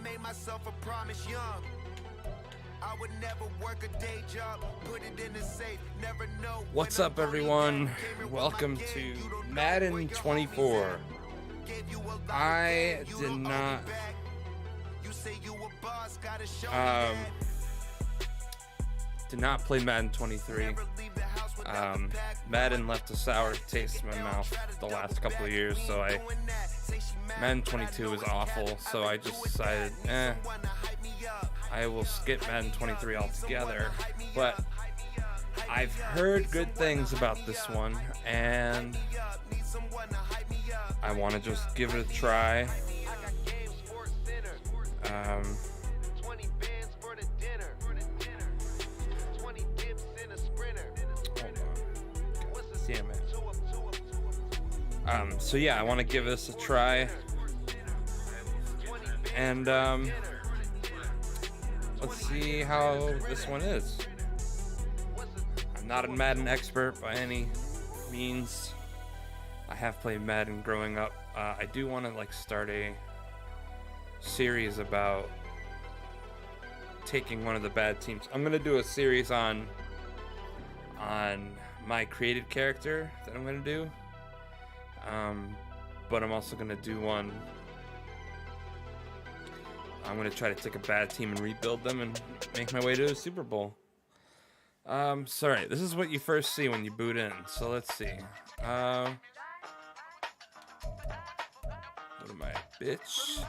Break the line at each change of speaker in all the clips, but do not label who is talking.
made myself a promise young. I would never work a day job, put it in the safe, never know.
What's up, everyone? Welcome to Madden 24. I did not play Madden 23. Madden left a sour taste in my mouth the last couple of years, so Madden 22 was awful, so I just decided, I will skip Madden 23 altogether. But I've heard good things about this one, and I want to just give it a try. Damn it. So yeah, I want to give this a try, and let's see how this one is. I'm not a Madden expert by any means. I have played Madden growing up. I do want to start a series about taking one of the bad teams. I'm gonna do a series on my created character that I'm gonna do. But I'm also gonna do one. I'm gonna try to take a bad team and rebuild them and make my way to a Super Bowl. Sorry, this is what you first see when you boot in. So let's see. What am I, bitch?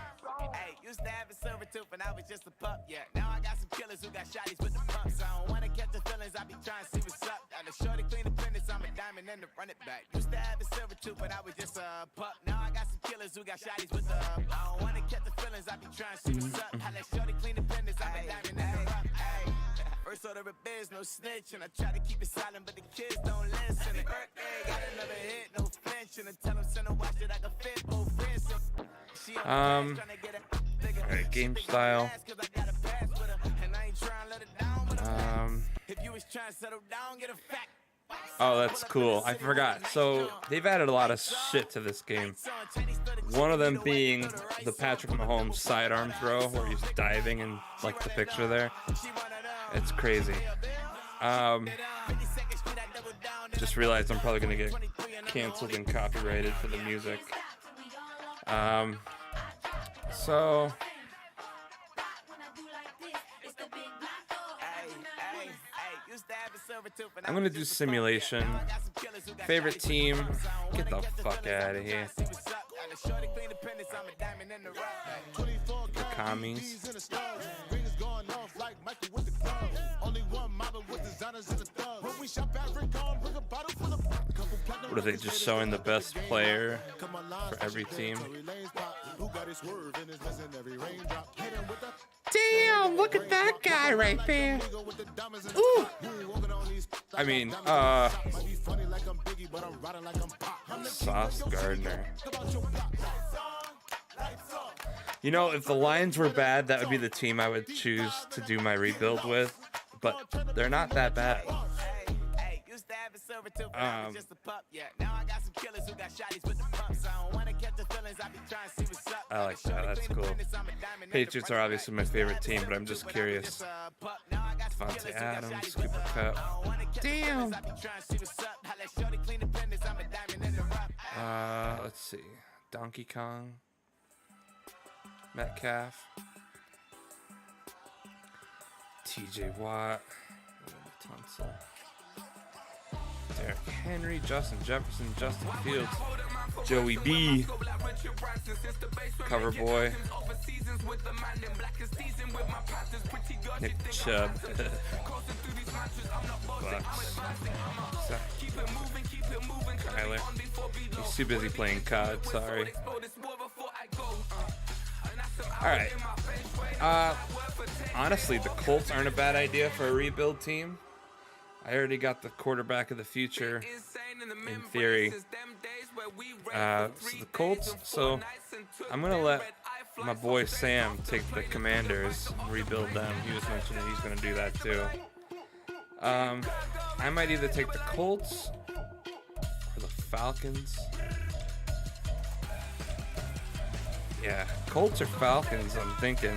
Hey, used to have a silver tooth and I was just a pup, yeah. Now I got some killers who got shotties with the pumps. I don't wanna catch the feelings, I be trying to see what's up. Got a shorty clean the fitness, I'm a diamond and to run it back. Used to have a silver tooth but I was just a pup. Now I got some killers who got shotties with the I don't wanna catch the feelings, I be trying to see what's up. I let shorty clean the fitness, I'm a diamond and to run. First order of biz, no snitch, and I try to keep it silent, but the kids don't listen. The birthday got another hit, no flinch, and I tell them send a watch that I can fit both friends.
Alright, game style. Oh, that's cool. I forgot. So they've added a lot of shit to this game. One of them being the Patrick Mahomes sidearm throw, where he's diving in the picture there. It's crazy. Just realized I'm probably gonna get canceled and copyrighted for the music. So I'm gonna do simulation. Favorite team? Get the fuck out of here. The commies. What are they just showing the best player for every team? Damn, look at that guy right there. Ooh. I mean, Sauce Gardner. You know, if the Lions were bad, that would be the team I would choose to do my rebuild with. But they're not that bad. I like that. That's cool. Patriots are obviously my favorite team, but I'm just curious. Devontae Adams, Cooper Kupp. Damn. Let's see. Donkey Kong. Metcalf. TJ Watt. Tunsil. Derrick Henry, Justin Jefferson, Justin Fields, Joey B, Cover Boy, Nick Chubb, Bucks, Kyler. He's too busy playing COD, sorry. Alright. Honestly, the Colts aren't a bad idea for a rebuild team. I already got the quarterback of the future, in theory. So the Colts, so I'm going to let my boy Sam take the Commanders and rebuild them. He was mentioning he's going to do that too. I might either take the Colts or the Falcons. Yeah, Colts or Falcons, I'm thinking.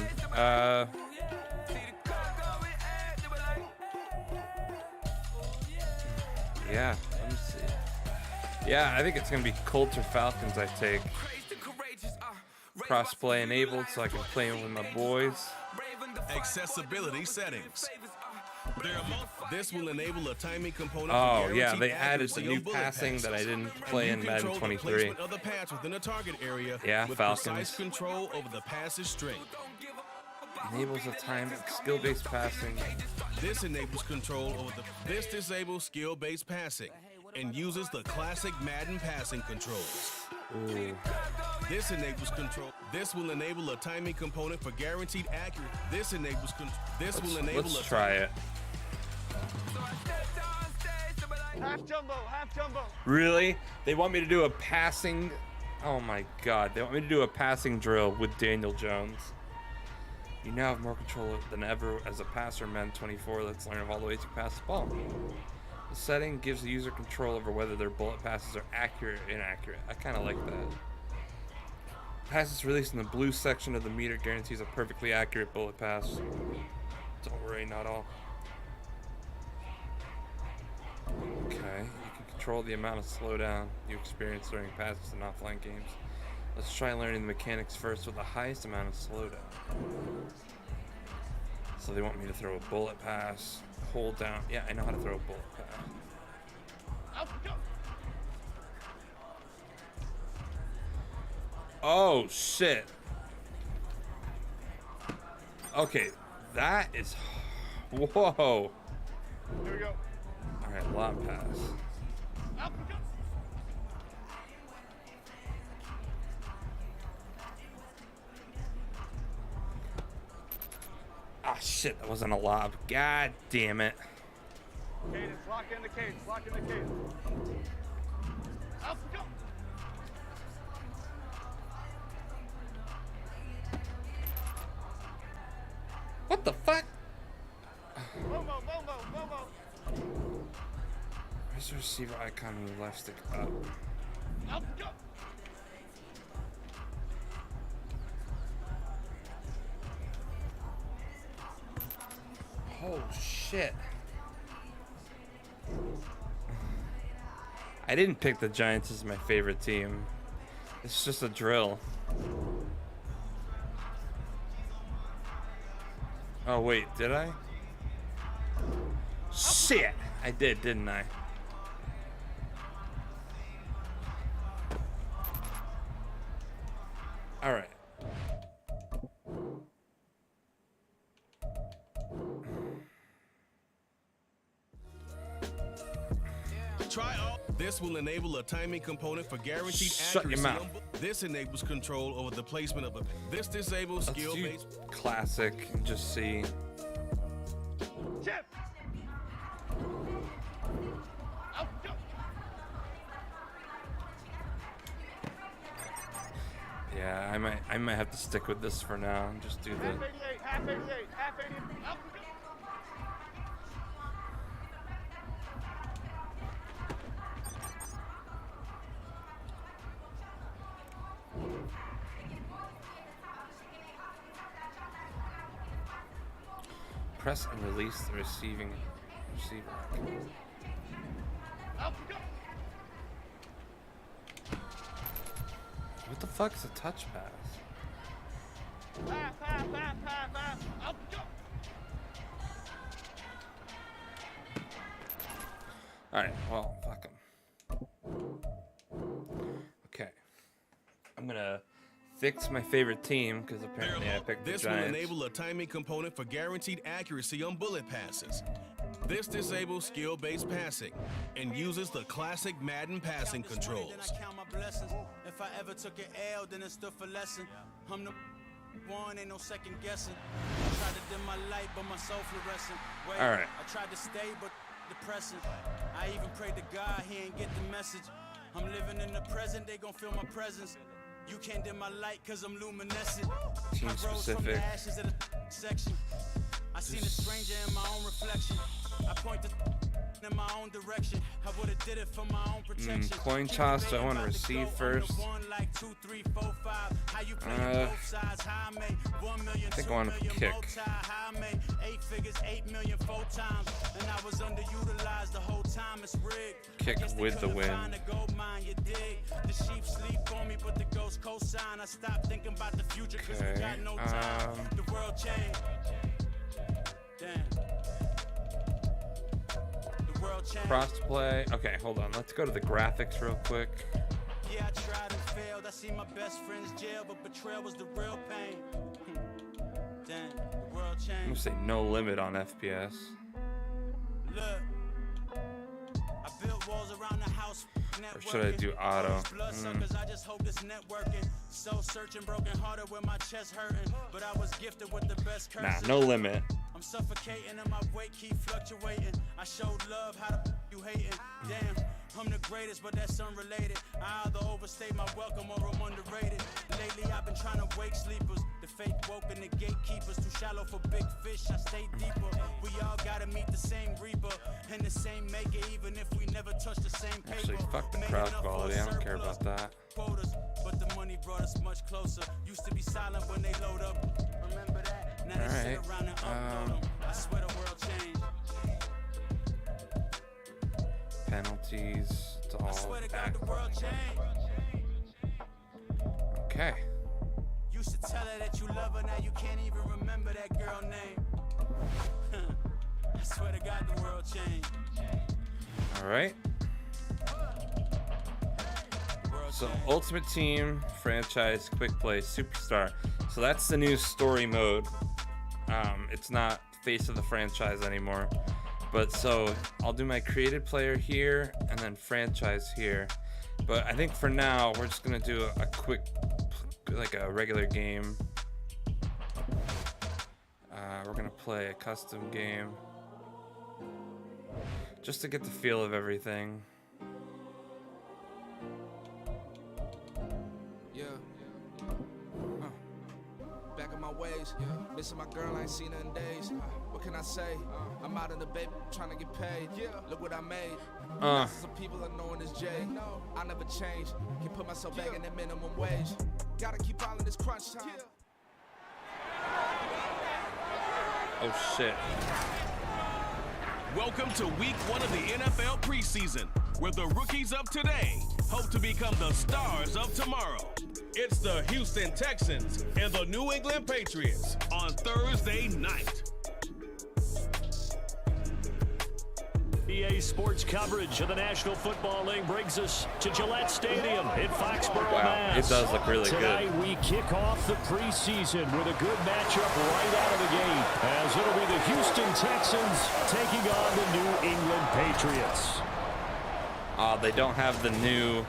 Yeah, let me see. Yeah, I think it's going to be Colts or Falcons I take. Crossplay enabled so I can play with my boys.
Accessibility settings. This will enable a timing component.
Oh yeah, they added the new passing that I didn't play in Madden 23.
Of the pass within the target area
Yeah,
with
Falcons.
precise control over the pass's string.
Enables a time skill-based passing.
This enables control over this disables skill-based passing and uses the classic Madden passing controls.
Ooh.
This enables control. This will enable a timing component for guaranteed accuracy. This enables
Let's try it.
Half jumbo.
Really? They want me to do a passing... Oh my god. They want me to do a passing drill with Daniel Jones. You now have more control than ever as a passer in Madden 24. Let's learn of all the ways you pass the ball. The setting gives the user control over whether their bullet passes are accurate or inaccurate. I kind of like that. Passes released in the blue section of the meter guarantees a perfectly accurate bullet pass. Don't worry, not all. Okay, you can control the amount of slowdown you experience during passes in offline games. Let's try learning the mechanics first with the highest amount of slowdown. So they want me to throw a bullet pass, hold down. Yeah, I know how to throw a bullet pass. Oh shit. Okay, that is... Whoa.
Here we go.
Alright, lob pass. Ah shit, that wasn't a lob. God damn it.
Cadence, lock in the cadence, Up we go.
What the fuck?
Momo.
Where's the receiver icon on the left stick up?
Up we go.
Oh shit. I didn't pick the Giants as my favorite team. It's just a drill. Oh wait, did I? Shit! I did, didn't I? Alright.
Try all. This will enable a timing component for guaranteed
Shut your
accuracy.
mouth.
This enables control over the placement of a. This disables
Let's do
skill-based.
classic and just see.
Chip. Up we go.
Yeah, I might have to stick with this for now and just do the.
Half 88. Up we go.
Press and release the receiver.
Up we go.
What the fuck is a touch pass?
Half. Up we go.
Alright, well, fuck him. Okay. I'm gonna fix my favorite team because apparently I picked the
This will
Giants.
enable a timing component for guaranteed accuracy on bullet passes. This disables skill-based passing and uses the classic Madden passing controls.
Then I count my blessings. If I ever took an L, then it stood for lesson. I'm the one, ain't no second guessing. I tried to dim my light, but my soul fluorescent. Wait,
All right.
I tried to stay, but depressing. I even prayed to God, he ain't get the message. I'm living in the present, they gon' feel my presence. You can't dim my light, cause I'm luminescent.
Team
I rose from
specific.
the ashes of the section. I seen a stranger in my own reflection. I point to in my own direction. I would have did it for my own protection.
Coin toss. So I want to receive first.
I
think I want to kick.
8 figures, 8 million 4 times, and I was underutilized the whole time. It's rigged.
Kick with the win.
The sheep sleep on me, but the ghost cosign. I stopped thinking about the future because we got no time. The world changed. Damn. The world changed.
Crossplay. Okay, hold on. Let's go to the graphics real quick.
Yeah, I tried and failed. I see my best friend's jail, but betrayal was the real pain. Damn, the world changed.
I'm gonna say no limit on FPS.
Look, I built walls around the house.
Or should I do auto?
I just hope it's networking. So searching, broken hearted with my chest hurting. But I was gifted with the best curses.
Nah, no limit.
I'm suffocating and my weight keep fluctuating. I showed love, how the you hating? Damn, I'm the greatest, but that's unrelated. I either overstay my welcome or I'm underrated. Lately I've been trying to wake sleepers. The fake woke and the gatekeepers. Too shallow for big fish, I stay deeper. We all gotta meet the same reaper and the same maker, even if we never touch the same paper.
Actually, fuck the crowd quality. I don't care about that.
Quotas, but the money brought us much closer. Used to be silent when they load up. Remember that? Now they sit around and upload them. I swear the world changed.
Penalties. It's all
I swear to God,
back.
the world changed.
Okay.
Used to tell her that you love her, now you can't even remember that girl name. I swear to God, the world changed.
All right. So Ultimate Team, Franchise, Quick Play, Superstar. So that's the new story mode. It's not Face of the Franchise anymore. But so I'll do my created player here and then franchise here. But I think for now we're just gonna do a quick, like a regular game. We're gonna play a custom game just to get the feel of everything.
Back in my ways, missing my girl, I ain't seen her in days. What can I say? I'm out in the baby, trying to get paid. Look what I made. Some people are knowing this Jay. I never change. Can put myself back in the minimum wage. Gotta keep following this crunch time.
Oh shit.
Welcome to week 1 of the NFL preseason, where the rookies of today hope to become the stars of tomorrow. It's the Houston Texans and the New England Patriots on Thursday night.
EA Sports coverage of the National Football League brings us to Gillette Stadium in Foxborough,
Wow,
Mass.
it does look really
Tonight
good.
we kick off the preseason with a good matchup right out of the gate, as it'll be the Houston Texans taking on the New England Patriots.
They don't have the new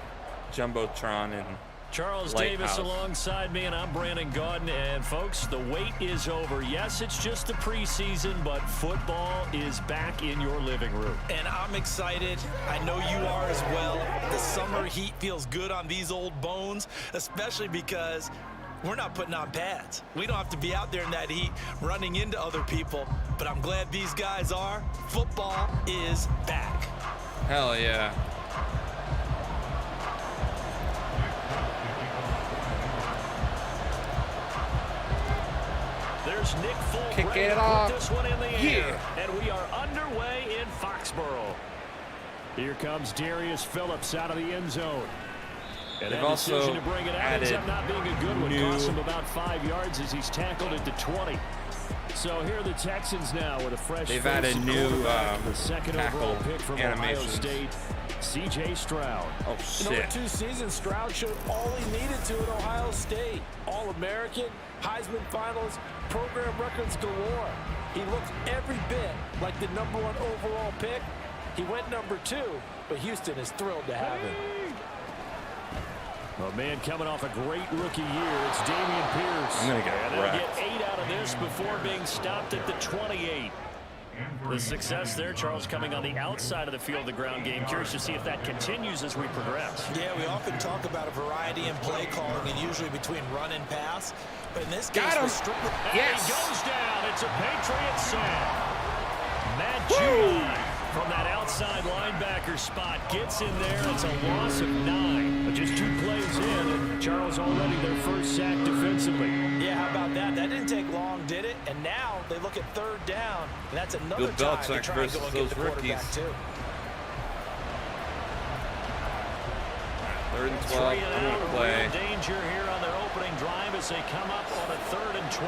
Jumbotron in
Charles
Lighthouse.
Davis alongside me, and I'm Brandon Gaudin. And folks, the wait is over. Yes, it's just the preseason, but football is back in your living room.
And I'm excited. I know you are as well. The summer heat feels good on these old bones, especially because we're not putting on pads. We don't have to be out there in that heat running into other people, but I'm glad these guys are. Football is back.
Hell yeah.
There's Nick Folk
Kick
ready
it
to
off.
put this one in the air.
Yeah.
And we are underway in Foxborough. Here comes Darius Phillips out of the end zone. And
They've
that
also
decision to bring it out ends
added
up not being a good one.
new-
Cost him about 5 yards as he's tackled at the 20. So here are the Texans now with a fresh
They've
face
added
at
new
quarterback, the second
tackle
overall pick from Ohio
animations.
State, C.J. Stroud.
Oh
In over
shit.
2 seasons, Stroud showed all he needed to at Ohio State. All-American, Heisman Finals, program records galore. He looked every bit like the #1 overall pick. He went #2, but Houston is thrilled to have him.
A man coming off a great rookie year. It's Dameon Pierce.
I'm gonna get
and they'll
wrecked.
get 8 out of this before being stopped at the 28. The success there, Charles, coming on the outside of the field, the ground game. Curious to see if that continues as we progress.
Yeah, we often talk about a variety in play calling and usually between run and pass. But in this
Got
case,
him.
we're strictly...
And he goes down. It's a Patriot sack. Matt Judon From that outside linebacker spot, gets in there. It's a loss of 9. But just 2 plays in, and Charles already their first sack defensively.
Yeah, how about that? That didn't take long, did it? And now they look at 3rd down, and that's another
Bill
time to
Belichick
try and go and get the quarterback,
rookies.
too.
3rd and 12. I'm going to play.
Danger here on their opening drive as they come up on a 3rd and 12.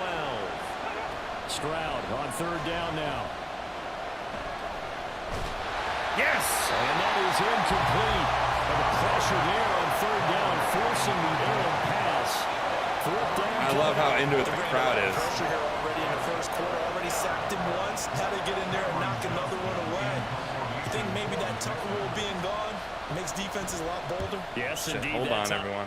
Stroud on 3rd down now.
Yes!
And that is incomplete. And the pressure there on 3rd down, forcing the errant pass. 4th down.
I love how into it the crowd is.
Pressure here already in the first quarter. Already sacked him once. Had to get in there and knock another one away. I think maybe that Tucker rule being gone makes defenses a lot bolder.
Yes, indeed.
Hold on, everyone.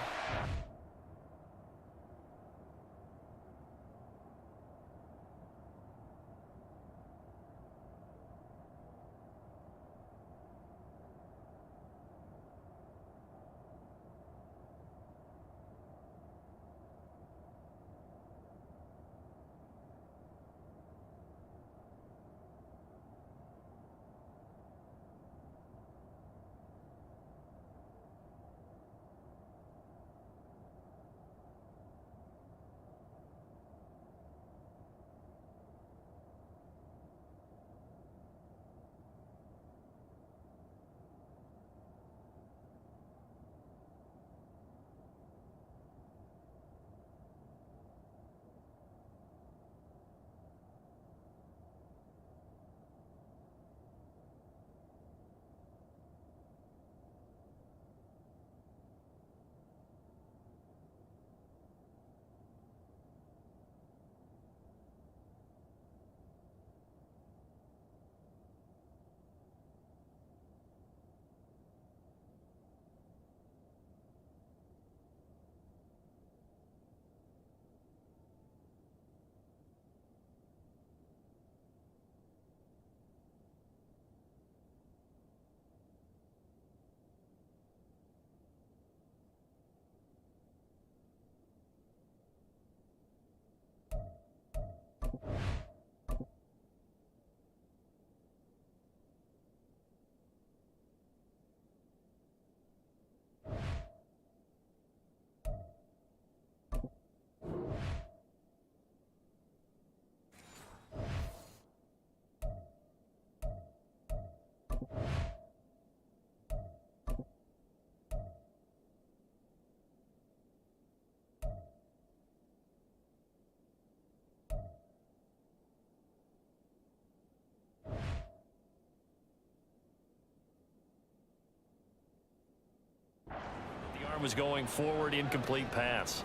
Was going forward, incomplete pass.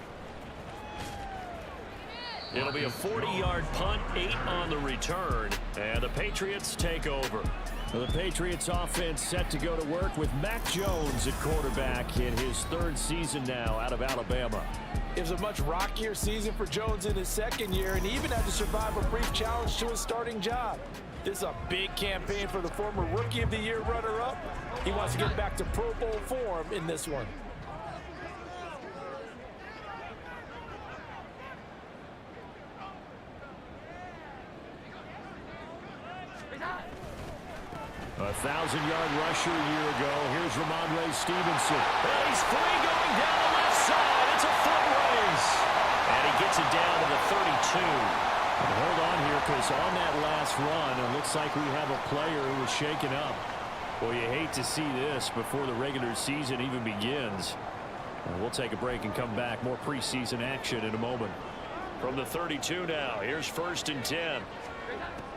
It'll be a 40-yard punt, 8 on the return, and the Patriots take over. The Patriots offense set to go to work with Mac Jones at quarterback in his 3rd season now out of Alabama.
It was a much rockier season for Jones in his 2nd year, and he even had to survive a brief challenge to his starting job. This is a big campaign for the former Rookie of the Year runner-up. He wants to get back to Pro Bowl form in this one.
A 1,000-yard rusher a year ago. Here's Ramondre Stevenson. And he's free going down the left side. It's a foot race. And he gets it down to the 32. And hold on here, because on that last run, it looks like we have a player who was shaken up. Well, you hate to see this before the regular season even begins. And we'll take a break and come back. More preseason action in a moment. From the 32 now, here's 1st and 10.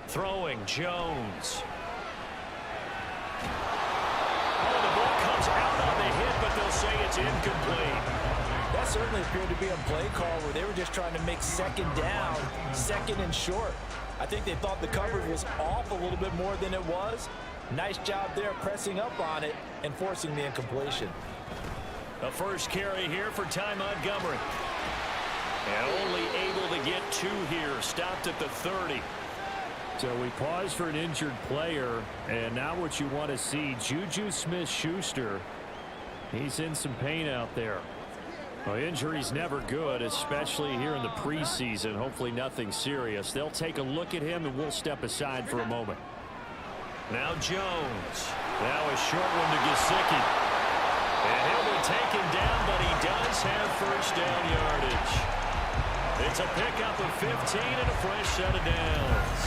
Throwing Jones. Oh, the ball comes out on the hit, but they'll say it's incomplete.
That certainly appeared to be a play call where they were just trying to make 2nd down, 2nd and short. I think they thought the coverage was off a little bit more than it was. Nice job there pressing up on it and forcing the incompletion.
The first carry here for Ty Montgomery. And only able to get 2 here. Stopped at the 30. So we pause for an injured player, and now what you want to see, Juju Smith-Schuster. He's in some pain out there. Well, injury's never good, especially here in the preseason. Hopefully nothing serious. They'll take a look at him, and we'll step aside for a moment. Now Jones. Now a short one to Gesicki. And he'll be taken down, but he does have first down yardage. It's a pickup of 15 and a fresh set of downs.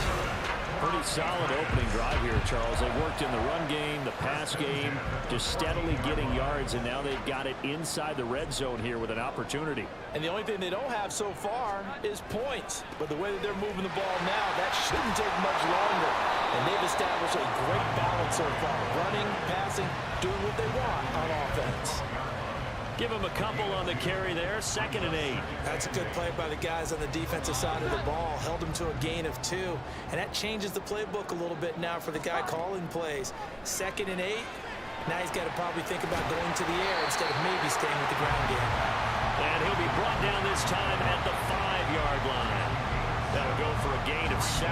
Pretty solid opening drive here, Charles. They worked in the run game, the pass game, just steadily getting yards, and now they've got it inside the red zone here with an opportunity.
And the only thing they don't have so far is points. But the way that they're moving the ball now, that shouldn't take much longer. And they've established a great balance so far. Running, passing, doing what they want on offense.
Give him a couple on the carry there. 2nd and 8.
That's a good play by the guys on the defensive side of the ball. Held them to a gain of 2. And that changes the playbook a little bit now for the guy calling plays. 2nd and 8. Now he's got to probably think about going to the air instead of maybe staying with the ground game.
And he'll be brought down this time at the 5-yard line. That'll go for a gain of 7.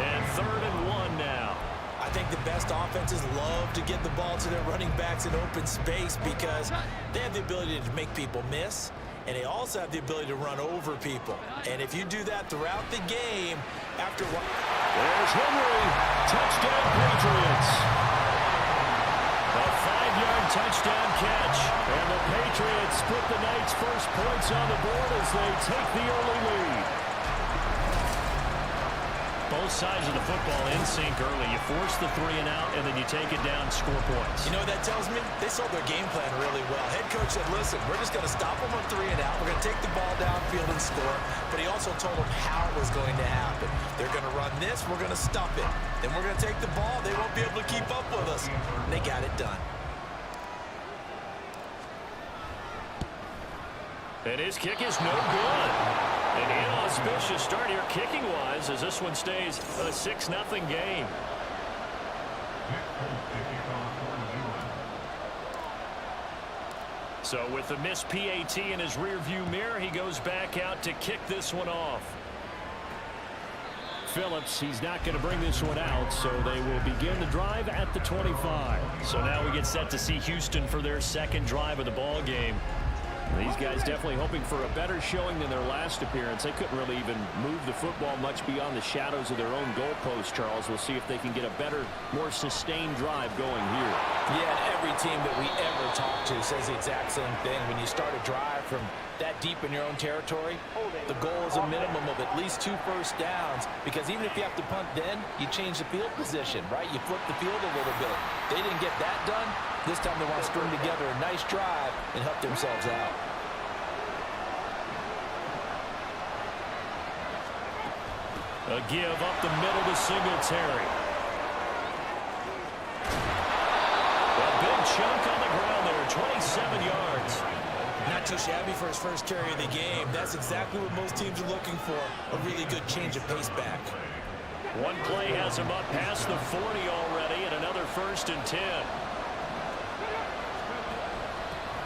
And 3rd and 1 now.
I think the best offenses love to get the ball to their running backs in open space because they have the ability to make people miss, and they also have the ability to run over people. And if you do that throughout the game, after a while...
There's Henry. Touchdown, Patriots. A 5-yard touchdown catch. And the Patriots put the Knights' first points on the board as they take the early lead. Both sides of the football in sync early. You force the 3 and out, and then you take it down, score points.
You know what that tells me? They sold their game plan really well. Head coach said, listen, we're just going to stop them on 3 and out. We're going to take the ball downfield and score. But he also told them how it was going to happen. They're going to run this. We're going to stop it. Then we're going to take the ball. They won't be able to keep up with us. And they got it done.
And his kick is no good. An inauspicious start here kicking-wise as this one stays a 6-0 game. So with the missed PAT in his rearview mirror, he goes back out to kick this one off. Phillips, he's not going to bring this one out, so they will begin the drive at the 25. So now we get set to see Houston for their second drive of the ball game. These guys definitely hoping for a better showing than their last appearance. They couldn't really even move the football much beyond the shadows of their own goalpost, Charles. We'll see if they can get a better, more sustained drive going here.
Yeah, and every team that we ever talk to says the exact same thing. When you start a drive from that deep in your own territory, the goal is a minimum of at least 2 first downs, because even if you have to punt then, you change the field position, right? You flip the field a little bit. They didn't get that done. This time they want to string together a nice drive and help themselves out.
A give up the middle to Singletary. A big chunk on the ground there, 27 yards.
Not too shabby for his first carry of the game. That's exactly what most teams are looking for. A really good change of pace back.
One play has him up past the 40 already, and another 1st and 10.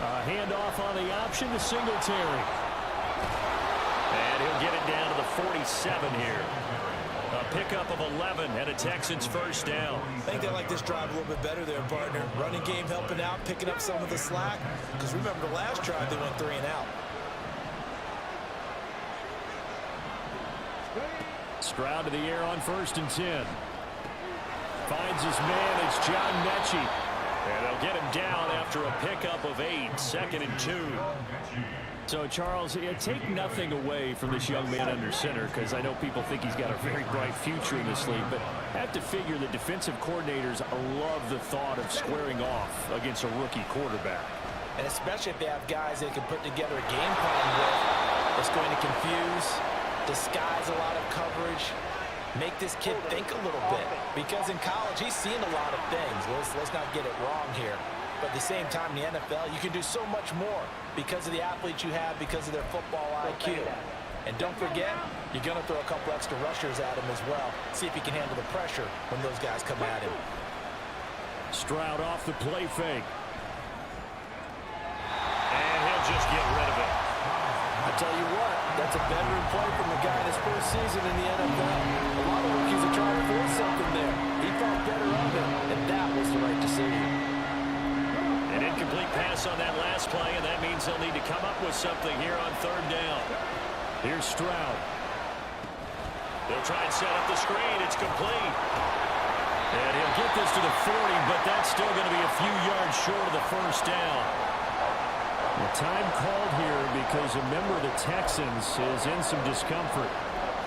A handoff on the option to Singletary. And he'll get it down to the 47 here. A pickup of 11 and a Texans first down.
I think they like this drive a little bit better there, partner. Running game helping out, picking up some of the slack. Because remember the last drive, they went 3 and out.
Stroud to the air on 1st and 10. Finds his man. It's John Mechie. And they'll get him down after a pickup of 8. 2nd and 2. So, Charles, take nothing away from this young man under center, because I know people think he's got a very bright future in this league, but I have to figure the defensive coordinators love the thought of squaring off against a rookie quarterback.
And especially if they have guys they can put together a game plan with that's going to confuse, disguise a lot of coverage, make this kid think a little bit. Because in college, he's seen a lot of things. Let's not get it wrong here. But at the same time, in the NFL, you can do so much more because of the athletes you have, because of their football IQ. And don't forget, you're going to throw a couple extra rushers at him as well. See if he can handle the pressure when those guys come at him.
Stroud off the play fake. And he'll just get rid of it.
I tell you what, that's a veteran play from a guy in his first season in the NFL. A lot of rookies are trying to force something there. He thought better of it, and that was the right decision.
An incomplete pass on that last play, and that means they'll need to come up with something here on 3rd down. Here's Stroud. They'll try and set up the screen. It's complete. And he'll get this to the 40, but that's still going to be a few yards short of the first down. The time called here because a member of the Texans is in some discomfort.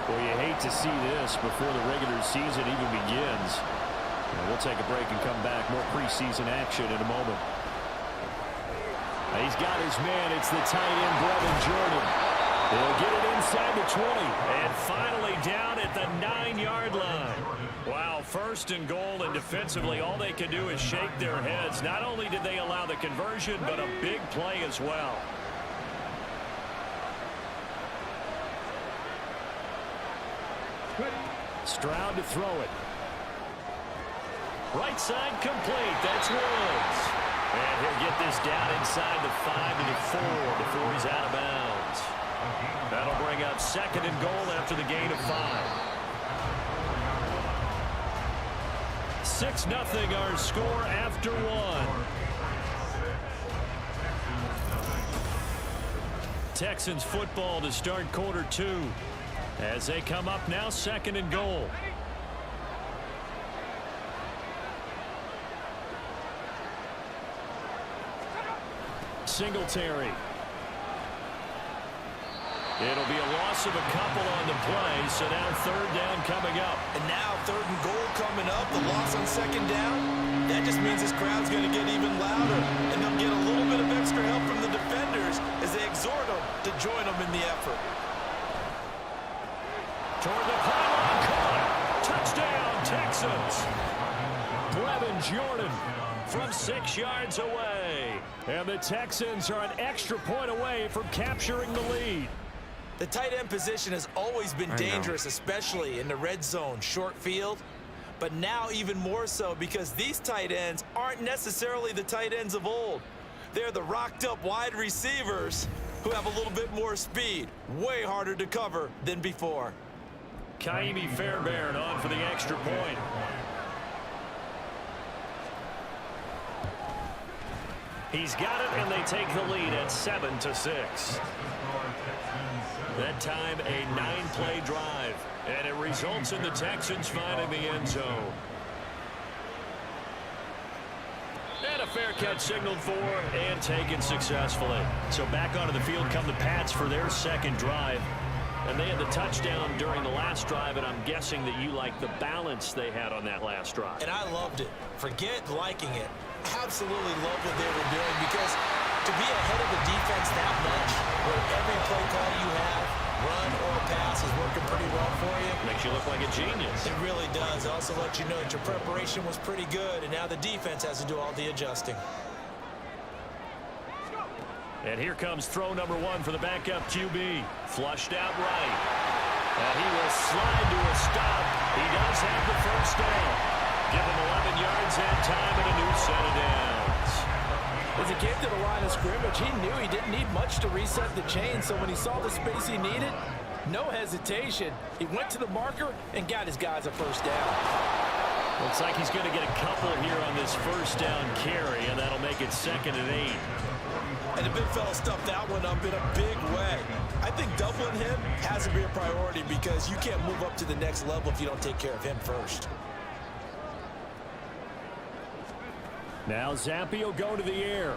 Well, you hate to see this before the regular season even begins. We'll take a break and come back. More preseason action in a moment. He's got his man. It's the tight end, Brevin Jordan. They'll get it inside the 20. And finally down at the 9-yard line. Wow, first and goal, and defensively all they can do is shake their heads. Not only did they allow the conversion, but a big play as well. Stroud to throw it. Right side complete. That's Woods. And he'll get this down inside the 5 to the 4 before he's out of bounds. That'll bring up second and goal after the gain of 5. 6-0 our score after 1. Texans football to start quarter 2 as they come up now second and goal. Singletary. It'll be a loss of a couple on the play, so now third down coming up.
And now third and goal coming up, the loss on second down. That just means this crowd's going to get even louder, and they'll get a little bit of extra help from the defenders as they exhort them to join them in the effort.
Toward the pylon, caught. Touchdown, Texans. Brevin Jordan from 6 yards away. And the Texans are an extra point away from capturing the lead.
The tight end position has always been dangerous, especially in the red zone, short field. But now even more so because these tight ends aren't necessarily the tight ends of old. They're the rocked-up wide receivers who have a little bit more speed. Way harder to cover than before.
Kaimi Fairbairn on for the extra point. He's got it, and they take the lead at 7-6. That time, a 9-play drive, and it results in the Texans finding the end zone. And a fair catch signaled for and taken successfully. So back onto the field come the Pats for their second drive. And they had the touchdown during the last drive, and I'm guessing that you like the balance they had on that last drive.
And I loved it. Forget liking it. Absolutely loved what they were doing, because to be ahead of the defense that much, where every play call you have, run or pass, is working pretty well for you.
Makes you look like a genius.
It really does. It also lets you know that your preparation was pretty good, and now the defense has to do all the adjusting.
And here comes throw number 1 for the backup QB. Flushed out right. And he will slide to a stop. He does have the first down. Give him 11 yards and time and a new set of downs.
As he came to the line of scrimmage, he knew he didn't need much to reset the chain, so when he saw the space he needed, no hesitation. He went to the marker and got his guys a first down.
Looks like he's going to get a couple here on this first down carry, and that'll make it 2nd and 8.
And the big fella stuffed that one up in a big way. I think doubling him has to be a priority, because you can't move up to the next level if you don't take care of him first.
Now Zampi will go to the air.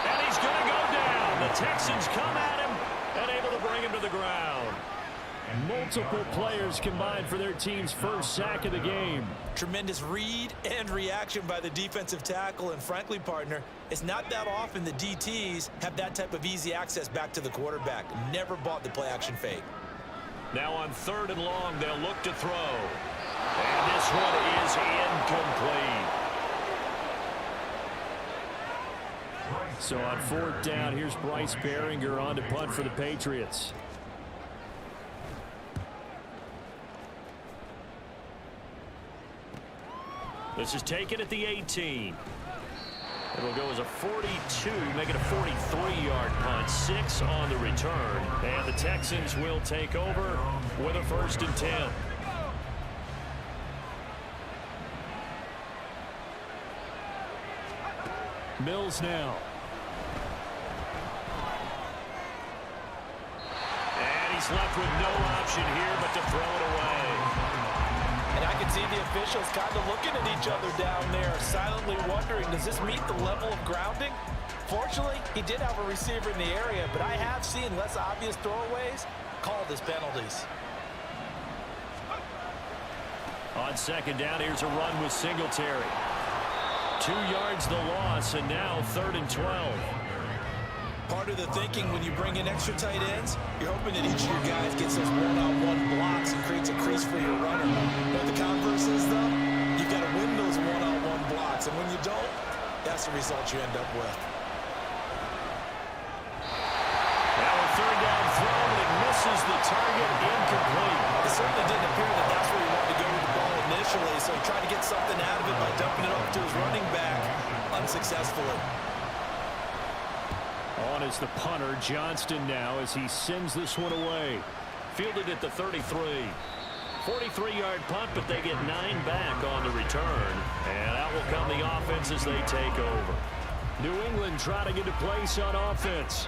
And he's going to go down. The Texans come at him and able to bring him to the ground. Multiple players combined for their team's first sack of the game.
Tremendous read and reaction by the defensive tackle, and frankly, partner, it's not that often the DTs have that type of easy access back to the quarterback. Never bought the play action fake.
Now on 3rd and long, they'll look to throw. And this one is incomplete. So on 4th down, here's Bryce Behringer on to punt for the Patriots. This is taken at the 18. It'll go as a 42, make it a 43-yard punt, 6 on the return. And the Texans will take over with a 1st and 10. Mills now. And he's left with no option here but to throw it away.
And I can see the officials kind of looking at each other down there, silently wondering, does this meet the level of grounding? Fortunately, he did have a receiver in the area, but I have seen less obvious throwaways called as penalties.
On second down, here's a run with Singletary. 2 yards the loss, and now 3rd and 12.
Part of the thinking when you bring in extra tight ends, you're hoping that each of your guys gets those one-on-one blocks and creates a crease for your runner. But the converse is, though, you've got to win those one-on-one blocks. And when you don't, that's the result you end up with.
Now a 3rd down throw, and it misses the target, incomplete.
It certainly didn't appear that that's where he wanted to go with the ball initially, so he tried to get something out of it by dumping it off to his running back unsuccessfully.
On is the punter, Johnston now, as he sends this one away. Fielded at the 33. 43-yard punt, but they get 9 back on the return. And out will come the offense as they take over. New England trying to get a place on offense.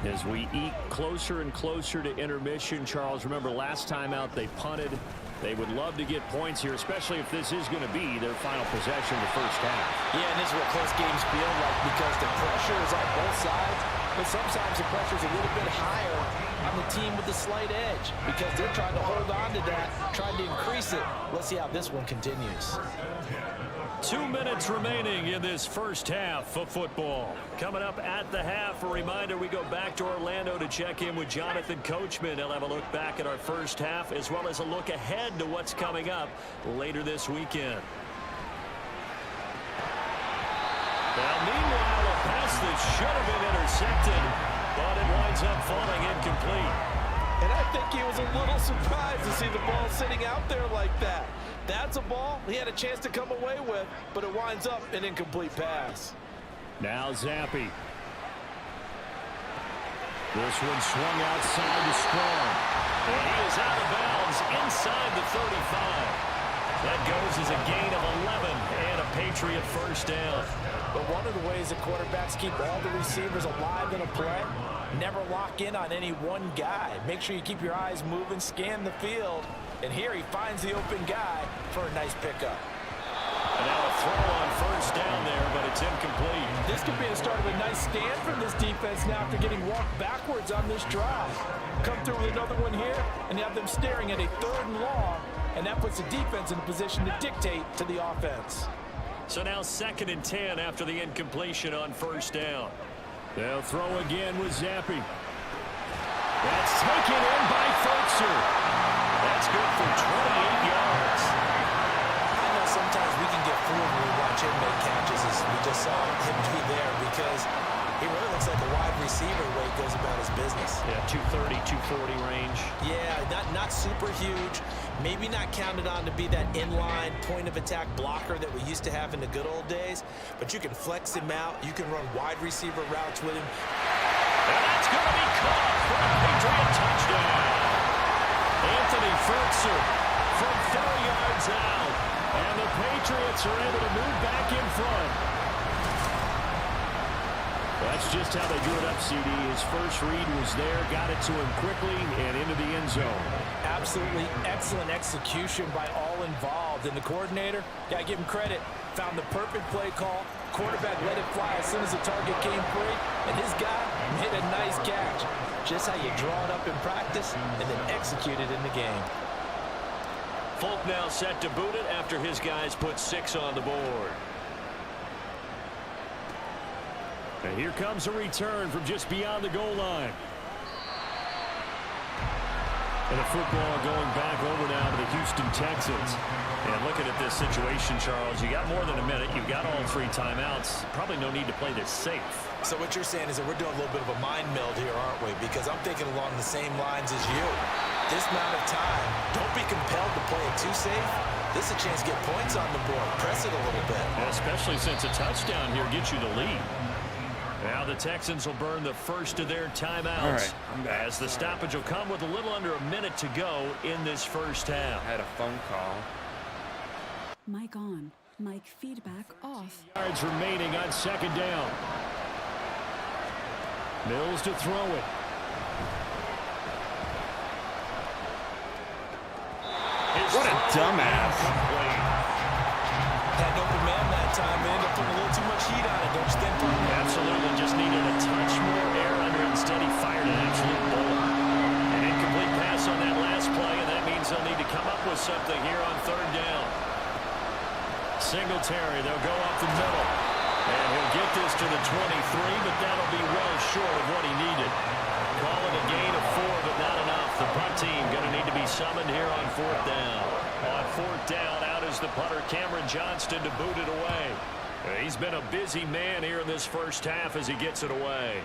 As we eke closer and closer to intermission, Charles, remember last time out they punted. They would love to get points here, especially if this is going to be their final possession of the first half.
Yeah, and this is what close games feel like because the pressure is on both sides, but sometimes the pressure is a little bit higher on the team with the slight edge because they're trying to hold on to that, trying to increase it. Let's see how this one continues.
2 minutes remaining in this first half of football. Coming up at the half, a reminder we go back to Orlando to check in with Jonathan Coachman. He'll have a look back at our first half as well as a look ahead to what's coming up later this weekend. Now, meanwhile, a pass that should have been intercepted, but it winds up falling incomplete.
And I think he was a little surprised to see the ball sitting out there like that. That's a ball he had a chance to come away with, but it winds up an incomplete pass.
Now Zappi. This one swung outside to Strong. And he is out of bounds inside the 35. That goes as a gain of 11 and a Patriot first down.
But one of the ways that quarterbacks keep all the receivers alive in a play, never lock in on any one guy. Make sure you keep your eyes moving, scan the field. And here he finds the open guy for a nice pickup.
And now a throw on first down there, but it's incomplete.
This could be the start of a nice stand from this defense now after getting walked backwards on this drive. Come through with another one here, and you have them staring at a 3rd and long, and that puts the defense in a position to dictate to the offense.
So now 2nd and 10 after the incompletion on first down. They'll throw again with Zappi. That's taken in by Fertzer. That's good for 28 yards.
I know sometimes we can get fooled when we watch him make catches as we just saw him do there because he really looks like a wide receiver the way he goes about his business.
Yeah, 230, 240 range.
Yeah, not super huge. Maybe not counted on to be that inline point-of-attack blocker that we used to have in the good old days, but you can flex him out. You can run wide receiver routes with him.
And that's going to be caught for a Patriot touchdown. Anthony Fertzer from 4 yards out. And the Patriots are able to move back in front. That's just how they drew it up, CD. His first read was there, got it to him quickly, and into the end zone.
Absolutely excellent execution by all involved. And the coordinator, got to give him credit, found the perfect play call. Quarterback let it fly as soon as the target came free, and his guy made a nice catch. Just how you draw it up in practice and then execute it in the game.
Folk now set to boot it after his guys put 6 on the board. And here comes a return from just beyond the goal line. And the football going back over now to the Houston Texans. And looking at this situation, Charles, you got more than a minute. You've got all 3 timeouts. Probably no need to play this safe.
So what you're saying is that we're doing a little bit of a mind meld here, aren't we? Because I'm thinking along the same lines as you. This amount of time, don't be compelled to play it too safe. This is a chance to get points on the board. Press it a little bit.
And especially since a touchdown here gets you the lead. Now the Texans will burn the first of their timeouts.
All right, I'm back.
As the stoppage will come with a little under a minute to go in this first half.
I had a phone call.
Mic on. Mic feedback off.
Yards remaining on second down. Mills to throw it. His
What a dumbass.
Had an open man that time. They ended up putting a little too much heat on it, don't you think, Parker?
Absolutely. Just needed a touch more air under it. Instead, he fired an absolute bullet. An incomplete pass on that last play, and that means they'll need to come up with something here on 3rd down. Singletary, they'll go up the middle. And he'll get this to the 23, but that'll be well short of what he needed. Call it a gain of 4, but not enough. The punt team going to need to be summoned here on 4th down. On 4th down, out is the punter, Cameron Johnston, to boot it away. He's been a busy man here in this first half as he gets it away.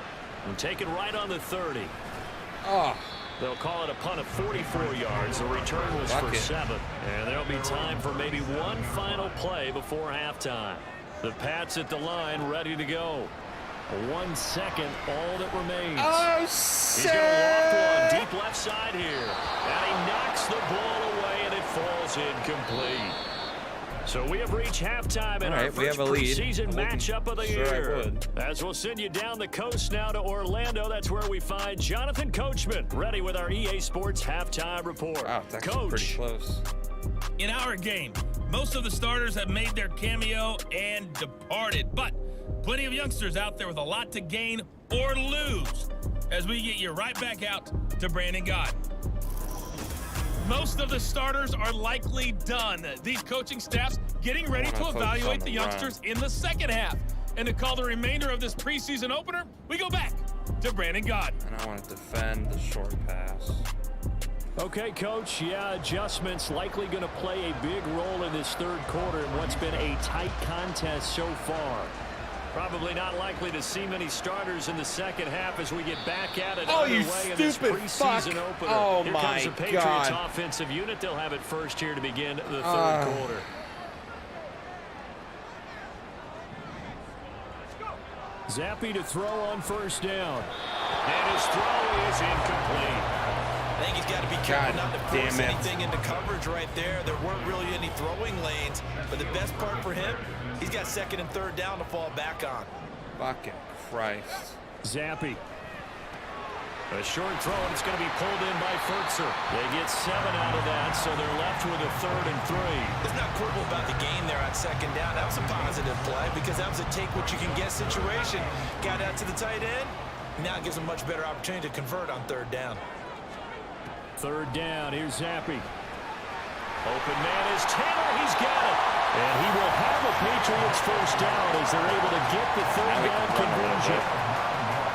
And taken right on the 30.
Oh.
They'll call it a punt of 44 yards. The return was for 7. And there'll be time for maybe one final play before halftime. The Pats at the line, ready to go. 1 second, all that remains.
Oh,
he's going to loft one deep left side here. And he knocks the ball away, and it falls incomplete. So we have reached halftime in our first preseason matchup of the year. As we'll send you down the coast now to Orlando, that's where we find Jonathan Coachman, ready with our EA Sports halftime report.
Wow, it's actually pretty close.
In our game, most of the starters have made their cameo and departed, but plenty of youngsters out there with a lot to gain or lose as we get you right back out to Brandon Gott. Most of the starters are likely done. These coaching staffs getting ready to evaluate the youngsters in the second half. And to call the remainder of this preseason opener, we go back to Brandon Gott.
And I want to defend the short pass.
Okay, Coach, yeah, adjustments likely going to play a big role in this 3rd quarter in what's been a tight contest so far. Probably not likely to see many starters in the second half as we get back at it.
Oh, you
stupid
fuck.
Opener.
Oh,
here
my
comes the Patriots
God.
offensive unit. They'll have it first here to begin the 3rd quarter. Zappy to throw on 1st down. And his throw is incomplete.
I think he's got to be careful not to force anything into coverage right there. There weren't really any throwing lanes, but the best part for him, he's got 2nd and 3rd down to fall back on.
Fucking Christ.
Zappy. A short throw, and it's going to be pulled in by Furtzer. They get 7 out of that, so they're left with a 3rd and 3.
It's not quibble about the gain there on 2nd down. That was a positive play because that was a take-what-you-can-get situation. Got out to the tight end. Now it gives him a much better opportunity to convert on 3rd down.
3rd down, here's Zappy. Open man is Taylor, he's got it. And he will have a Patriots 1st down as they're able to get the 3rd down conversion.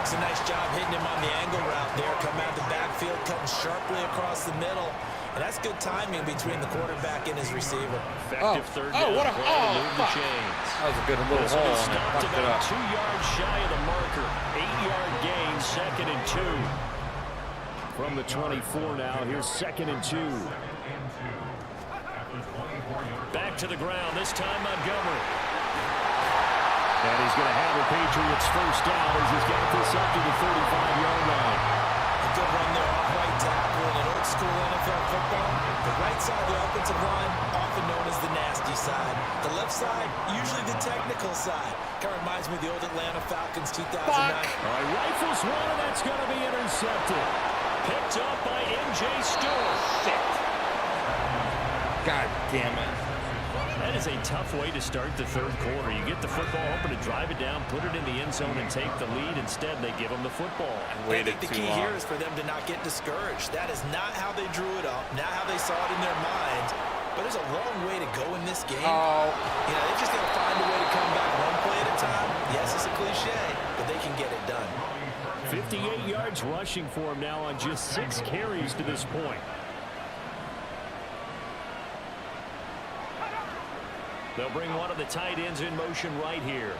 It's a nice job hitting him on the angle route there. Come out the backfield, cutting sharply across the middle. And that's good timing between the quarterback and his receiver.
Effective 3rd down.
What a
the chains.
That was a good little hole.
Stopped about 2 yards shy of the marker. 8-yard gain, 2nd and 2. From the 24 now, here's 2nd and 2. Back to the ground, this time Montgomery. And he's going to have the Patriots 1st down as he's got this up to the 35-yard line.
A good run there off right tackle in old school NFL football. The right side of the offensive line, often known as the nasty side. The left side, usually the technical side. Kind of reminds me of the old Atlanta Falcons 2009.
All right, rifles one, and that's going to be intercepted. Picked up by M.J. Stewart.
Shit. God damn it.
That is a tough way to start the 3rd quarter. You get the football, hoping to drive it down, put it in the end zone, and take the lead. Instead, they give them the football.
I think the key here is for them to not get discouraged. That is not how they drew it up, not how they saw it in their minds. But there's a long way to go in this game. You know, they just got to find a way to come back one play at a time. Yes, it's a cliche, but they can get it done.
58 yards rushing for him now on just 6 carries to this point. They'll bring one of the tight ends in motion right here.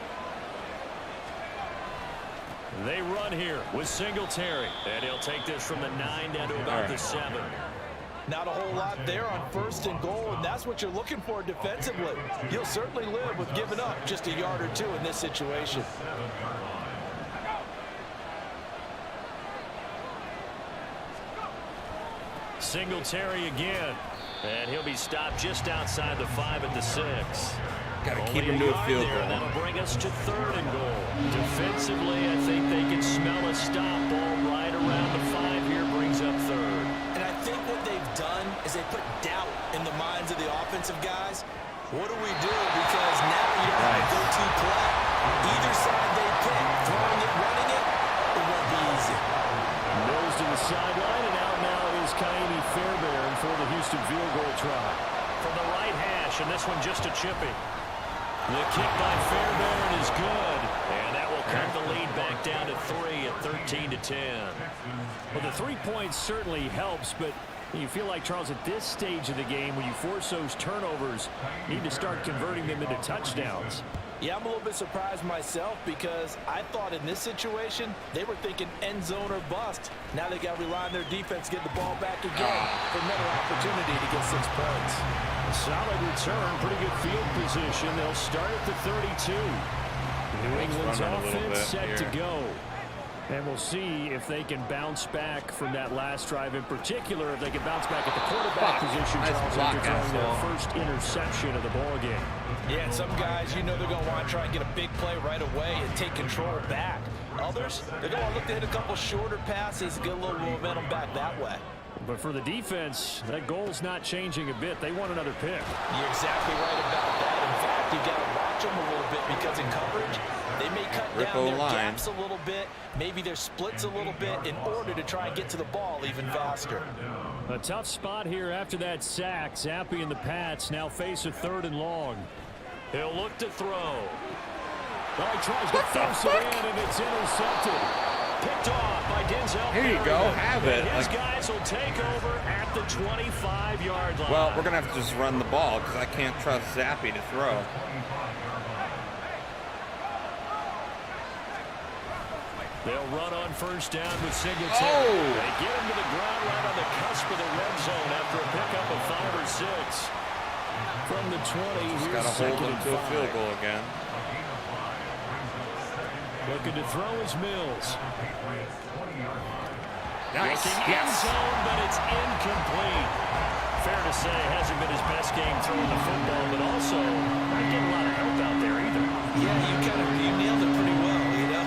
They run here with Singletary. And he'll take this from the 9 down to about the 7.
Not a whole lot there on 1st and goal, and that's what you're looking for defensively. You'll certainly live with giving up just a yard or 2 in this situation.
Singletary again. And he'll be stopped just outside the 5 at the 6.
Got to keep him to a field goal.
That'll bring us to 3rd and goal. Defensively, I think they can smell a stop ball right around the 5 here. Brings up 3rd.
And I think what they've done is they put doubt in the mind offensive guys, what do we do? Because now you don't have a go-to play. Either side they pick, throwing it, running it, it won't be easy.
Mills to the sideline, and out now is Kaimi Fairbairn for the Houston field goal try. From the right hash, and this one just a chippy. The kick by Fairbairn is good, and that will cut the lead back down to 3 at 13-10. Well, the 3 points certainly helps, but you feel like, Charles, at this stage of the game, when you force those turnovers, you need to start converting them into touchdowns.
Yeah, I'm a little bit surprised myself because I thought in this situation they were thinking end zone or bust. Now they got to rely on their defense, get the ball back again for another opportunity to get 6 points.
Solid return, pretty good field position. They'll start at the 32. New England's offense set to go. And we'll see if they can bounce back from that last drive. In particular, if they can bounce back at the quarterback position, Charles, after throwing their first interception of the ball game.
Yeah, and some guys, you know they're going to want to try and get a big play right away and take control back. Others, they're going to look to hit a couple shorter passes, get a little momentum back that way.
But for the defense, that goal's not changing a bit. They want another pick.
You're exactly right about that. In fact, you've got to watch them a little bit because in coverage, they may cut down their gaps a little bit, maybe their splits a little bit in order to try and get to the ball even faster.
A tough spot here after that sack. Zappi and the Pats now face a 3rd and long. He'll look to throw. Well, he tries to force it in, and it's intercepted. Picked off by Denzel.
Here you go, have it.
His guys will take over at the 25-yard line.
Well, we're going to have to just run the ball because I can't trust Zappi to throw.
They'll run on first down with Singletary. They get him to the ground right on the cusp of the red zone after a pickup of 5 or 6. From the 20,
he's got to hold him to a field goal again.
Looking to throw is Mills.
Nice.
End zone, but it's incomplete. Fair to say, hasn't been his best game throwing the football, but also not getting a lot of help out there either.
Yeah, you nailed it pretty well, you know.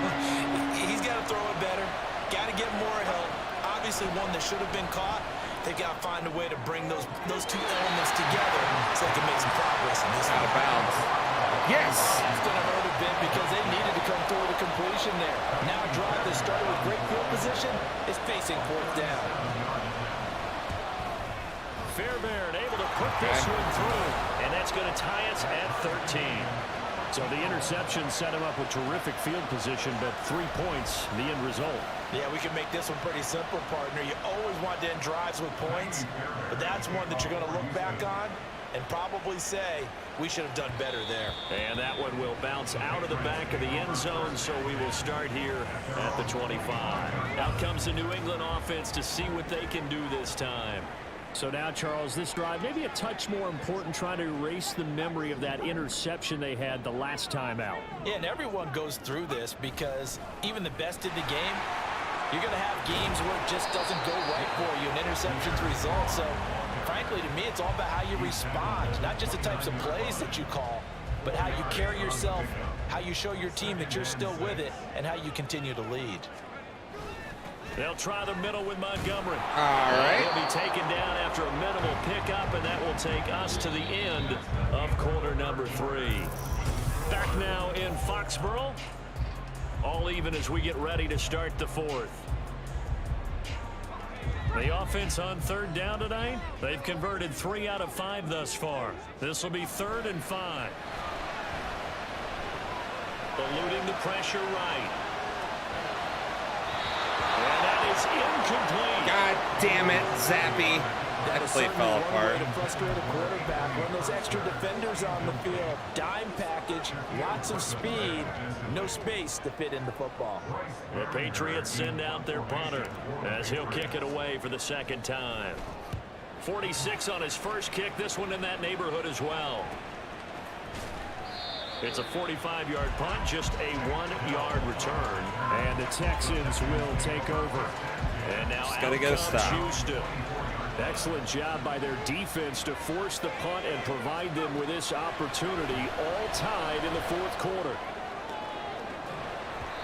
He's got to throw it better. Got to get more help. Obviously, one that should have been caught. They got to find a way to bring those 2 elements together so they can make some progress in this.
Out of bounds. Yes.
It's going to hurt a bit because they needed to come through the completion there. Now a drive that started with great field position is facing 4th down.
Fairbairn able to put this one through, and that's going to tie us at 13. So the interception set him up with terrific field position, but 3 points, the end result.
Yeah, we can make this one pretty simple, partner. You always want to end drives with points, but that's one that you're going to look back on and probably say, we should have done better there.
And that one will bounce out of the back of the end zone, so we will start here at the 25. Out comes the New England offense to see what they can do this time. So now, Charles, this drive maybe a touch more important, trying to erase the memory of that interception they had the last time out.
Yeah, and everyone goes through this because even the best in the game, you're going to have games where it just doesn't go right for you, and interceptions result. So, frankly, to me, it's all about how you respond, not just the types of plays that you call, but how you carry yourself, how you show your team that you're still with it, and how you continue to lead.
They'll try the middle with Montgomery.
All right.
He'll be taken down after a minimal pickup, and that will take us to the end of quarter number 3. Back now in Foxborough. All even as we get ready to start the 4th. The offense on 3rd down tonight. They've converted 3 out of 5 thus far. This will be 3rd and 5. Eluding the pressure right. And that is incomplete.
God damn it, Zappi. That play fell apart.
To frustrate a quarterback, run those extra defenders on the field. Dime package, lots of speed, no space to fit in the football.
The Patriots send out their punter as he'll kick it away for the 2nd time. 46 on his first kick, this one in that neighborhood as well. It's a 45-yard punt, just a 1-yard return. And the Texans will take over. And now
just gotta get a stop.
Houston. Excellent job by their defense to force the punt and provide them with this opportunity, all tied in the 4th quarter.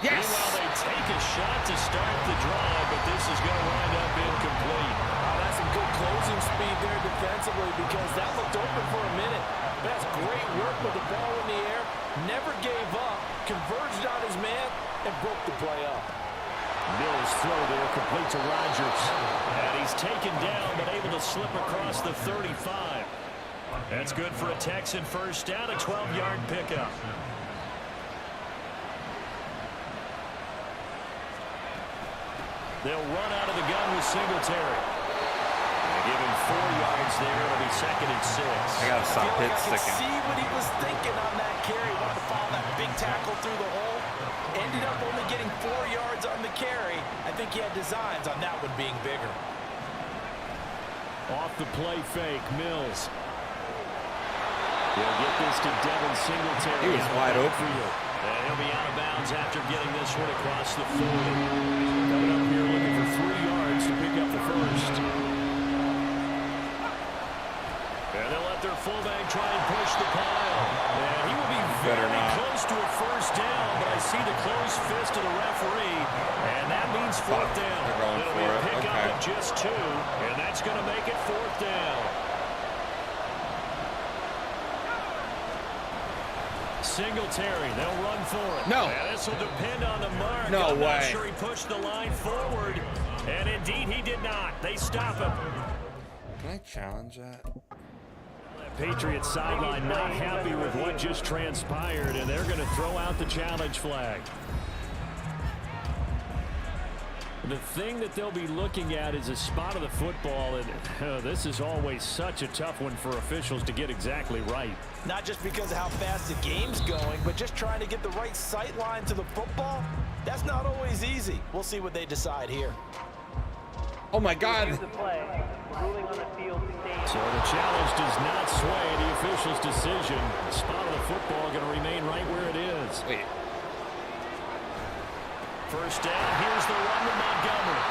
Yes!
Meanwhile, they take a shot to start the drive, but this is going to wind up incomplete.
That's some good closing speed
speed there defensively because that looked open for a minute. That's great work with the ball in the air. Never gave up, converged on his man, and broke the play up.
Mills throw there, complete to Rodgers. And he's taken down, but able to slip across the 35. That's good for a Texan first down, a 12-yard pickup. They'll run out of the gun with Singletary. They give him 4 yards there. It'll be 2nd and 6.
I gotta stop hit
I can
sticking.
see what he was thinking on that carry. Wanted to follow that big tackle through the hole. Ended up only getting 4 yards on the carry. I think he had designs on that one being bigger.
Off the play fake, Mills. He'll get this to Devin Singletary.
He was wide open.
And he'll be out of bounds after getting this one across the 40. Coming up here looking for 3 yards to pick up the first. And they'll let their fullback try and push the pile. And he will be very close to a first down, but I see the closed fist of the referee, and that means 4th down. It'll be a pickup of just 2, and that's going to make it 4th down. Singletary, they'll run for it.
No.
And this will depend on the mark.
No
I'm
way.
not sure he pushed the line forward, and indeed he did not. They stop him.
Can I challenge that?
Patriots sideline not happy with what just transpired, and they're going to throw out the challenge flag. The thing that they'll be looking at is a spot of the football, and this is always such a tough one for officials to get exactly right.
Not just because of how fast the game's going, but just trying to get the right sight line to the football. That's not always easy. We'll see what they decide here.
Oh my God.
So the challenge does not sway the official's decision. The spot of the football going to remain right where it is.
Wait.
First down, here's the run to Montgomery.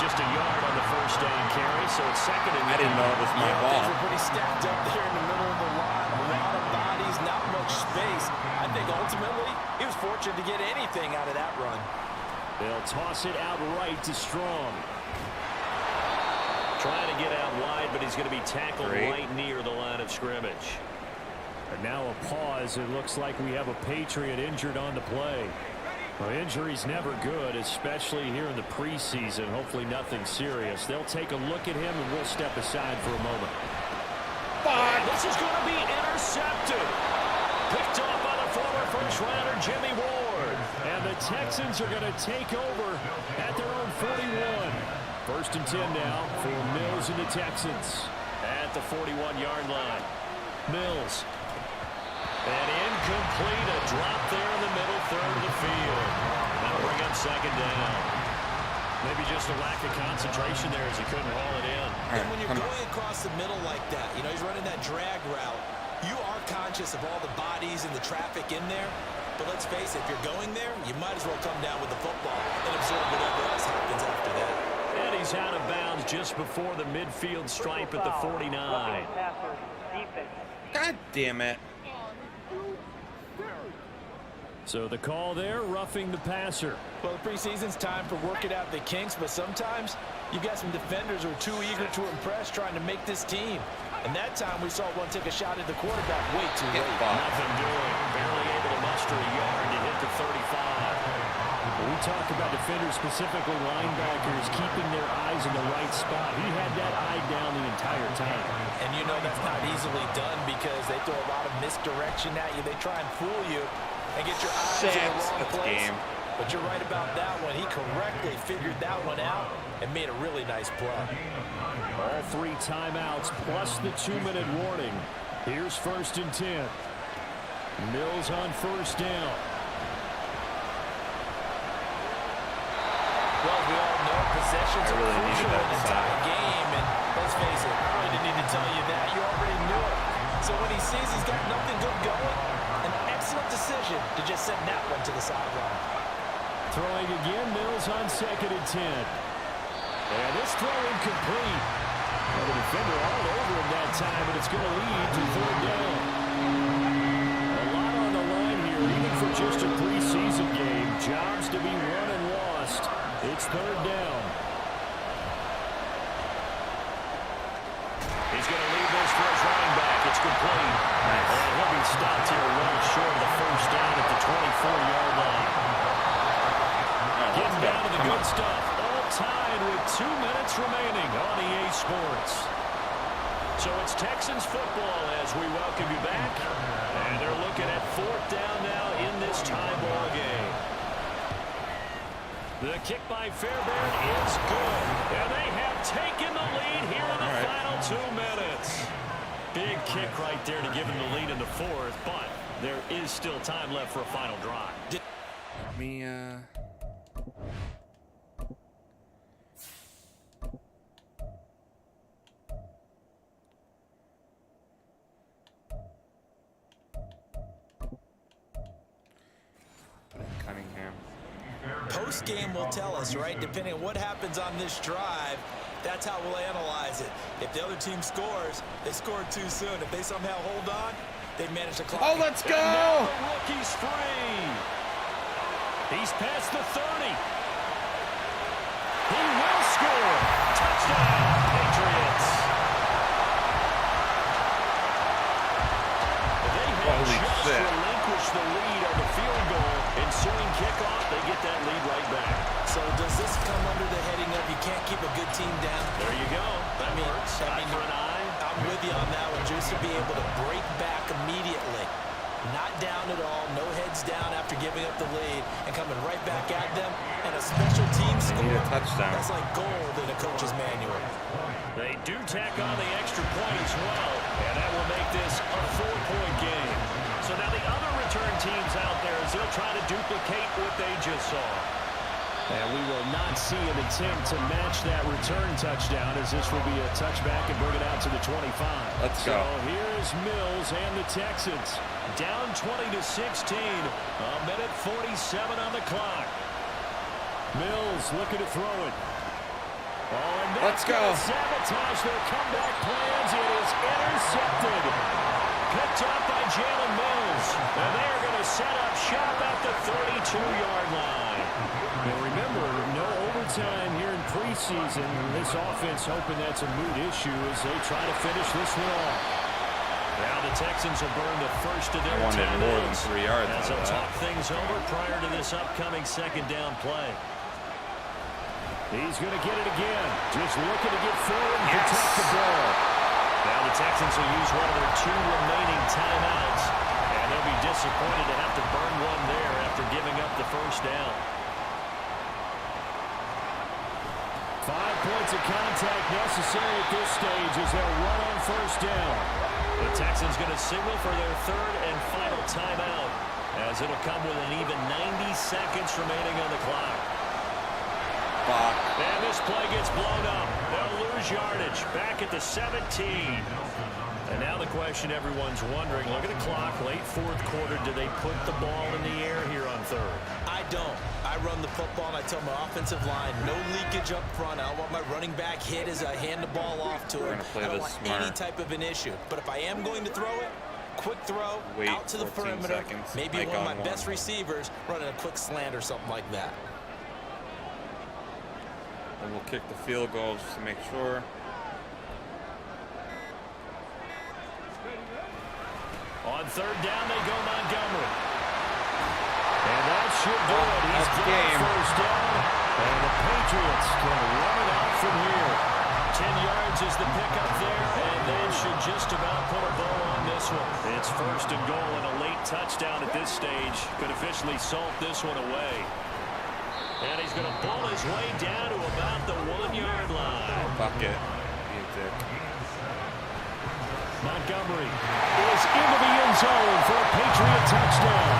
Just a yard on the first down carry, so it's 2nd and 9.
I didn't know it was my ball.
Things were pretty stacked up there in the middle of the line. A lot of bodies, not much space. I think ultimately he was fortunate to get anything out of that run.
They'll toss it out right to Strong. Trying to get out wide, but he's going to be tackled right near the line of scrimmage. And now a pause. It looks like we have a Patriot injured on the play. Well, injury's never good, especially here in the preseason. Hopefully nothing serious. They'll take a look at him, and we'll step aside for a moment. And this is going to be intercepted. Picked off by the former first-rounder Jimmy Ward. And the Texans are going to take over at their own 41. 1st and 10 now for Mills and the Texans at the 41-yard line. Mills. And incomplete, a drop there in the middle third of the field. That'll bring up 2nd down. Maybe just a lack of concentration there as he couldn't haul it in.
And when you're going across the middle like that, you know, he's running that drag route, you are conscious of all the bodies and the traffic in there. But let's face it, if you're going there, you might as well come down with the football and absorb whatever else happens after that.
And he's out of bounds just before the midfield stripe at the 49.
God damn it.
So the call there, roughing the passer.
Well, the preseason's time for working out the kinks, but sometimes you've got some defenders who are too eager to impress trying to make this team. And that time we saw one take a shot at the quarterback way too late.
Nothing doing. Barely able to muster a yard to hit the 35. We talk about defenders, specifically linebackers, keeping their eyes in the right spot. He had that eye down the entire time.
And you know that's not easily done because they throw a lot of misdirection at you. They try and fool you and get your eyes in the wrong place. But you're right about that one. He correctly figured that one out and made a really nice play.
All 3 timeouts plus the 2-minute warning. Here's 1st and 10. Mills on 1st down.
Well, we all know possessions are crucial in the entire game, and let's face it, I really didn't need to tell you that. You already knew it. So when he sees he's got nothing good going, an excellent decision to just send that one to the sideline.
Throwing again, Mills on 2nd and 10. And this throw incomplete. Well, the defender all over him that time, and it's going to lead to 3rd down. A lot on the line here, even for just a preseason game. Jobs to be won and lost. It's 3rd down. he's going to leave this for his running back. It's complete. And he'll be stopped here well short of the first down at the 24-yard line. Getting down to the good stuff. All tied with 2 minutes remaining on EA Sports. So it's Texans football as we welcome you back. And they're looking at 4th down now in this tie ball game. The kick by Fairbairn is good. And they have taken the lead here in the final 2 minutes. Big kick right there to give them the lead in the 4th, but there is still time left for a final drive.
Let me, Cunningham.
Post-game will tell us, right? Depending on what happens on this drive, that's how we'll analyze it. If the other team scores, they scored too soon. If they somehow hold on, they manage to clock.
Oh, let's go!
And now the rookie's free. He's past the 30. He will score. Touchdown, Patriots. They have just relinquished the lead on the field goal. Ensuing kickoff, they get that lead right back.
So does this come under the heading of you can't keep a good team down?
There you go. That works. Eye for an eye.
I'm with you on that one. Just to be able to break back immediately. Not down at all. No heads down after giving up the lead and coming right back at them. And a special team score.
Need a touchdown.
That's like gold in a coach's manual.
They do tack on the extra point as well. And that will make this a 4-point game. So now the other return teams out there as they'll try to duplicate what they just saw. And we will not see an attempt to match that return touchdown as this will be a touchback and bring it out to the 25.
Let's go.
So here's Mills and the Texans. Down 20-16. A minute 47 on the clock. Mills looking to throw it. Oh, and
let's go.
Sabotage their comeback plans. It is intercepted. Picked up by Jalen Mills. And they are going to set up shop at the 32-yard line.
And remember, no overtime here in preseason. This offense hoping that's a moot issue as they try to finish this one off.
Now the Texans will burn the first of their
wanted more than 3 yards.
as they'll talk things over prior to this upcoming second down play.
He's going to get it again. Just looking to get forward and protect the ball.
Now the Texans will use one of their 2 remaining timeouts. And they'll be disappointed to have to burn one there after giving up the first down.
5 points of contact necessary at this stage as they'll run on first down.
The Texans going to signal for their 3rd and final timeout as it'll come with an even 90 seconds remaining on the clock. And this play gets blown up. They'll lose yardage back at the 17. And now the question everyone's wondering, look at the clock, late 4th quarter, do they put the ball in the air here on 3rd?
I don't. I run the football and I tell my offensive line, no leakage up front. I don't want my running back hit as I hand the ball off to him. I don't want any type of an issue. But if I am going to throw it, quick throw, out to the perimeter, maybe one of my best receivers running a quick slant or something like that.
And we'll kick the field goal just to make sure.
On 3rd down, they go Montgomery. And that should do it. He's got first down. And the Patriots can run it out from here. 10 yards is the pickup there, and that should just about put a bow on this one. It's 1st and goal, and a late touchdown at this stage could officially salt this one away. And he's going to pull his way down to about the 1-yard line.
Bucket.
Montgomery is into the end zone for a Patriot touchdown.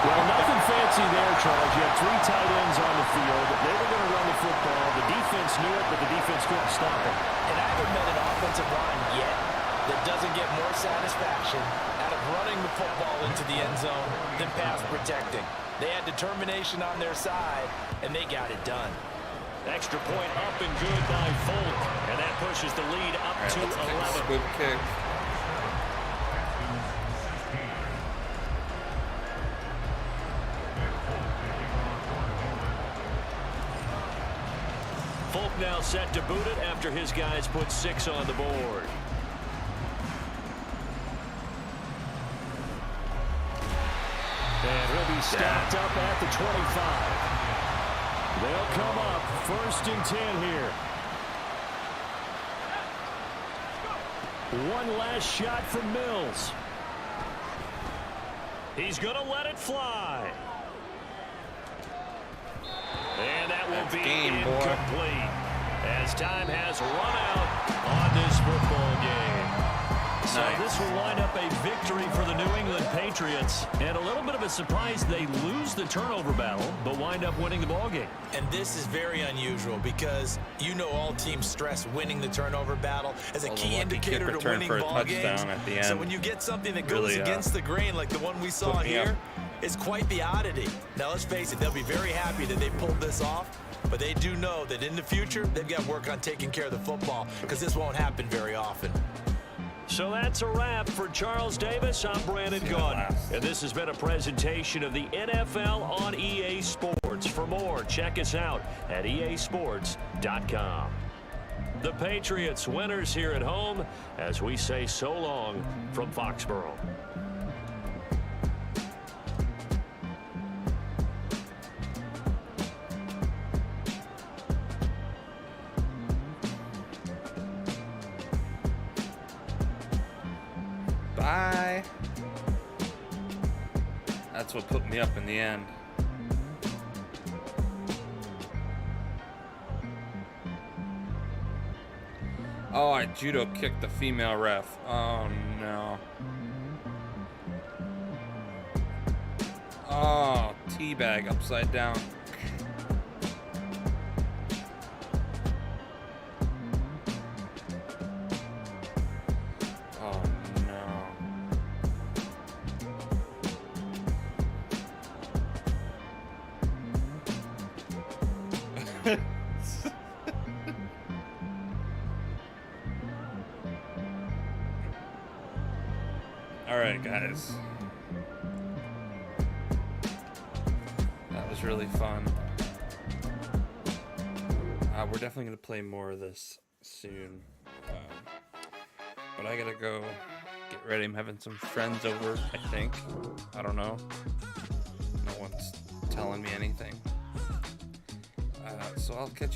Well, nothing fancy there, Charles. You had 3 tight ends on the field. They were going to run the football. The defense knew it, but the defense couldn't stop it.
And I haven't met an offensive line yet that doesn't get more satisfaction out of running the football into the end zone than pass protecting. They had determination on their side, and they got it done.
Extra point up and good by Folk, and that pushes the lead up to 11.
Good kick.
Folk now now set to boot it after his guys put 6 on the board. And he'll be stopped up at the 25. They'll come up 1st and 10 here. One last shot from Mills. He's going to let it fly. And that will be incomplete as time has run out on this football game. So this will wind up a victory for the New England Patriots. And a little bit of a surprise, they lose the turnover battle, but wind up winning the ball game.
And this is very unusual because you know all teams stress winning the turnover battle as a key indicator to winning ball games.
At the end.
So when you get something that goes against the grain like the one we saw here, it's quite the oddity. Now let's face it, they'll be very happy that they pulled this off. But they do know that in the future, they've got to work on taking care of the football because this won't happen very often.
So that's a wrap for Charles Davis. I'm Brandon Gaudin. And this has been a presentation of the NFL on EA Sports. For more, check us out at easports.com. The Patriots winners here at home as we say so long from Foxborough.
Bye. That's what put me up in the end. Oh, I judo kicked the female ref. Oh, no. Oh, teabag upside down. Oh, no. All right, guys. That was really fun. We're definitely going to play more of this soon. But I got to go get ready. I'm having some friends over, I think. I don't know. No one's telling me anything. So I'll catch you